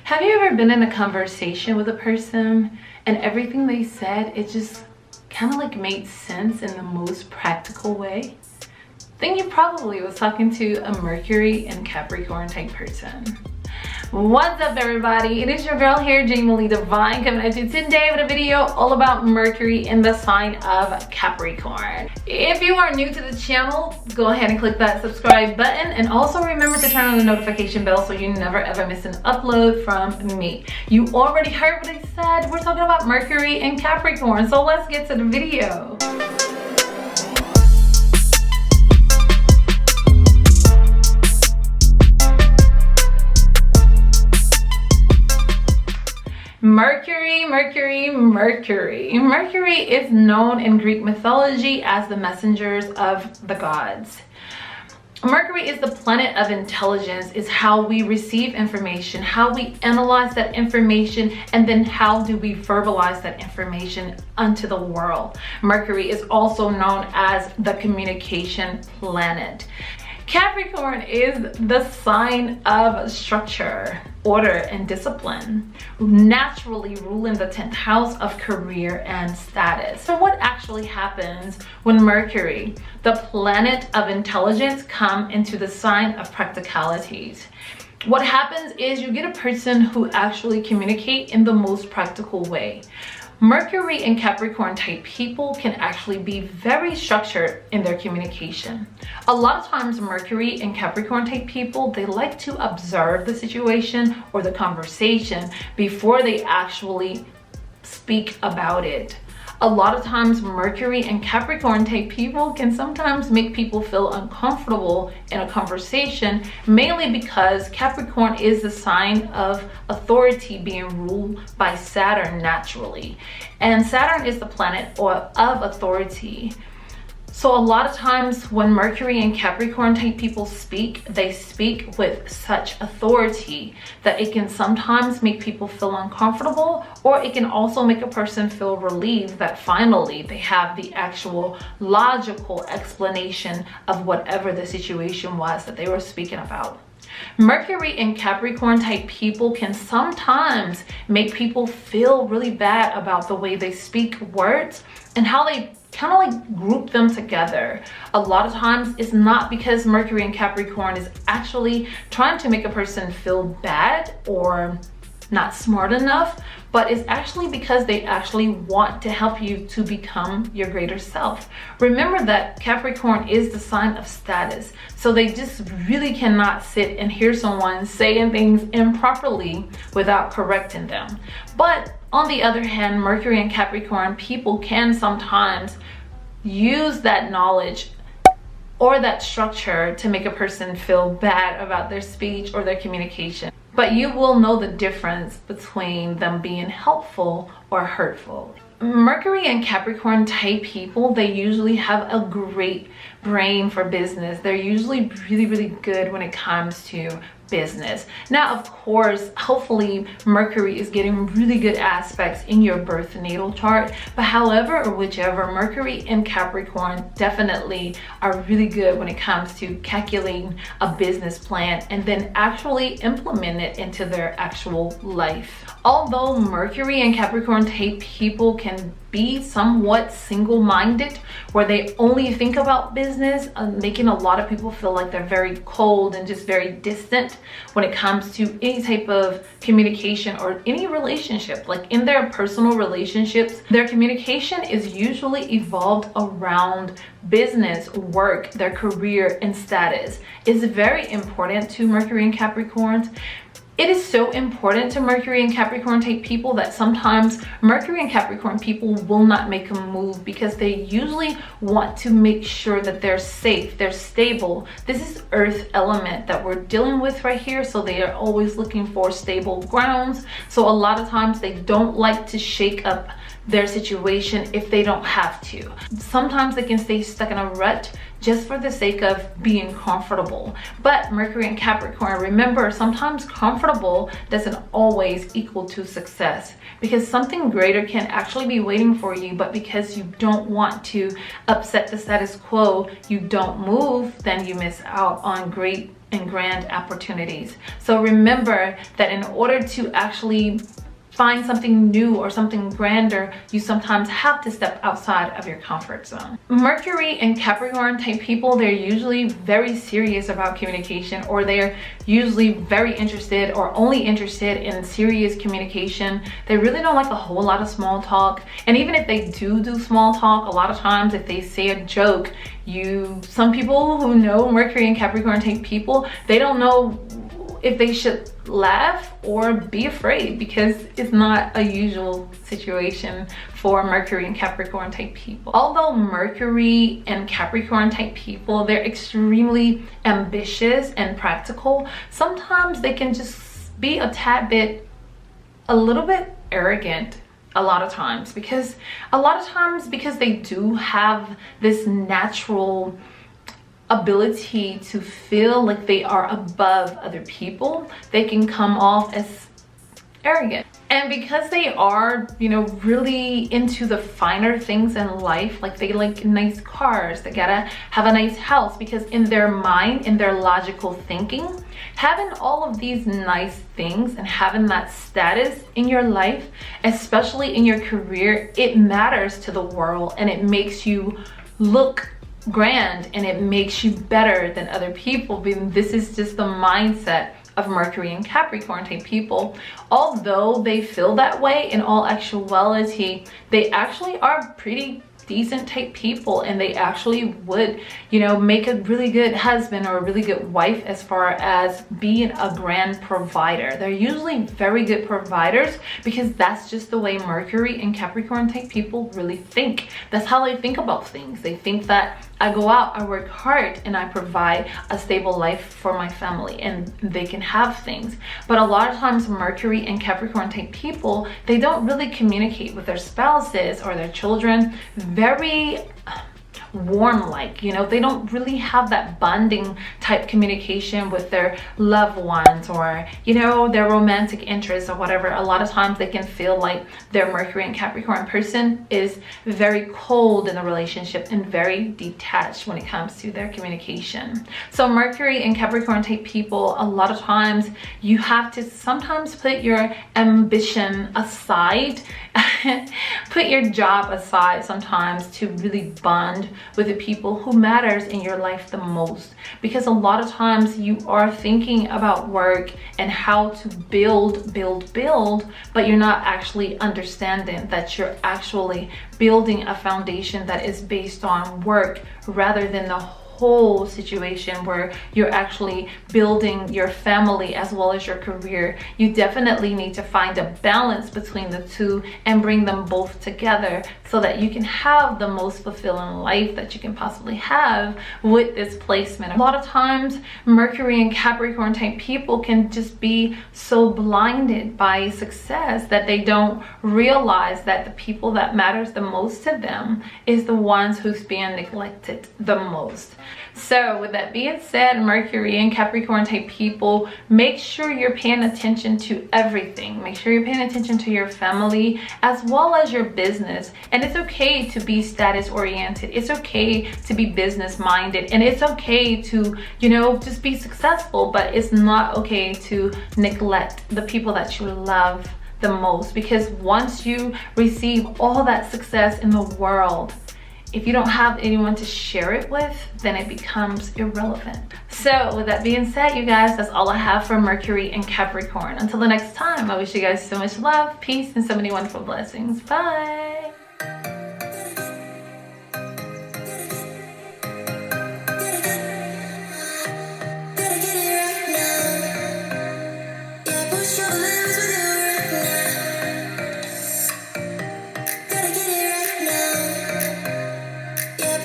Have you ever been in a conversation with a person and everything they said, it just kind of like made sense in the most practical way? I think you probably was talking to a Mercury and Capricorn type person. What's up everybody, it is your girl here, GenuinelyDivine, coming at you today with a video all about Mercury in the sign of Capricorn. If you are new to the channel, go ahead and click that subscribe button, and also remember to turn on the notification bell so you never ever miss an upload from me. You already heard what I said, we're talking about Mercury and Capricorn, so let's get to the video. Mercury is known in Greek mythology as the messengers of the gods. Mercury is the planet of intelligence, is how we receive information, how we analyze that information, and then how do we verbalize that information unto the world. Mercury is also known as the communication planet. Capricorn is the sign of structure, order, and discipline, naturally ruling the 10th house of career and status. So what actually happens when Mercury, the planet of intelligence, come into the sign of practicalities? What happens is you get a person who actually communicate in the most practical way. Mercury and Capricorn type people can actually be very structured in their communication. A lot of times Mercury and Capricorn type people, they like to observe the situation or the conversation before they actually speak about it. A lot of times Mercury and Capricorn type people can sometimes make people feel uncomfortable in a conversation, mainly because Capricorn is the sign of authority being ruled by Saturn naturally. And Saturn is the planet of authority. So a lot of times when Mercury and Capricorn type people speak, they speak with such authority that it can sometimes make people feel uncomfortable, or it can also make a person feel relieved that finally they have the actual logical explanation of whatever the situation was that they were speaking about. Mercury and Capricorn type people can sometimes make people feel really bad about the way they speak words and how they kind of like group them together. A lot of times it's not because Mercury and Capricorn is actually trying to make a person feel bad or not smart enough, but it's actually because they actually want to help you to become your greater self. Remember that Capricorn is the sign of status, so they just really cannot sit and hear someone saying things improperly without correcting them. But on the other hand, Mercury and Capricorn people can sometimes use that knowledge or that structure to make a person feel bad about their speech or their communication. But you will know the difference between them being helpful or hurtful. Mercury and Capricorn type people, they usually have a great brain for business. They're usually really good when it comes to business. Now, of course, hopefully Mercury is getting really good aspects in your birth natal chart, but however or whichever, Mercury and Capricorn definitely are really good when it comes to calculating a business plan and then actually implement it into their actual life. Although Mercury and Capricorn type people can be somewhat single-minded, where they only think about business, making a lot of people feel like they're very cold and just very distant when it comes to any type of communication or any relationship. Like in their personal relationships, their communication is usually evolved around business, work, their career, and status. It's very important to Mercury and Capricorns. It is so important to Mercury and Capricorn type people that sometimes Mercury and Capricorn people will not make a move because they usually want to make sure that they're safe, they're stable. This is earth element that we're dealing with right here, so they are always looking for stable grounds. So a lot of times they don't like to shake up their situation if they don't have to. Sometimes they can stay stuck in a rut just for the sake of being comfortable. But Mercury and Capricorn, remember, sometimes comfortable doesn't always equal to success, because something greater can actually be waiting for you, but because you don't want to upset the status quo, you don't move, then you miss out on great and grand opportunities. So remember that in order to actually find something new or something grander, you sometimes have to step outside of your comfort zone. Mercury and Capricorn type people, they're usually very serious about communication, or they're usually very interested or only interested in serious communication. They really don't like a whole lot of small talk. And even if they do small talk, a lot of times if they say a joke, some people who know Mercury and Capricorn type people, they don't know if they should laugh or be afraid, because it's not a usual situation for Mercury and Capricorn type people. Although Mercury and Capricorn type people, they're extremely ambitious and practical, sometimes they can just be a little bit arrogant a lot of times, because they do have this natural ability to feel like they are above other people. They can come off as arrogant, and because they are, you know, really into the finer things in life, like they like nice cars, they gotta have a nice house, because in their mind, in their logical thinking, having all of these nice things and having that status in your life, especially in your career, it matters to the world, and it makes you look grand, and it makes you better than other people. This is just the mindset of Mercury and Capricorn type people. Although they feel that way, in all actuality, they actually are pretty decent type people, and they actually would, you know, make a really good husband or a really good wife as far as being a grand provider. They're usually very good providers, because that's just the way Mercury and Capricorn type people really think. That's how they think about things. They think that I go out, I work hard, and I provide a stable life for my family, and they can have things. But a lot of times Mercury and Capricorn type people, they don't really communicate with their spouses or their children very warm, like, you know, they don't really have that bonding type communication with their loved ones, or, you know, their romantic interests or whatever. A lot of times they can feel like their Mercury and Capricorn person is very cold in the relationship and very detached when it comes to their communication. So Mercury and Capricorn type people, a lot of times you have to sometimes put your ambition aside, put your job aside sometimes, to really bond with the people who matters in your life the most, because a lot of times you are thinking about work and how to build, but you're not actually understanding that you're actually building a foundation that is based on work rather than the whole situation where you're actually building your family as well as your career. You definitely need to find a balance between the two and bring them both together so that you can have the most fulfilling life that you can possibly have with this placement. A lot of times Mercury and Capricorn type people can just be so blinded by success that they don't realize that the people that matters the most to them is the ones who's being neglected the most. So with that being said, Mercury and Capricorn type people, make sure you're paying attention to everything. Make sure you're paying attention to your family as well as your business. And it's okay to be status oriented. It's okay to be business minded. And it's okay to, you know, just be successful. But it's not okay to neglect the people that you love the most. Because once you receive all that success in the world, if you don't have anyone to share it with, then it becomes irrelevant. So with that being said, you guys, that's all I have for Mercury and Capricorn. Until the next time, I wish you guys so much love, peace, and so many wonderful blessings. Bye.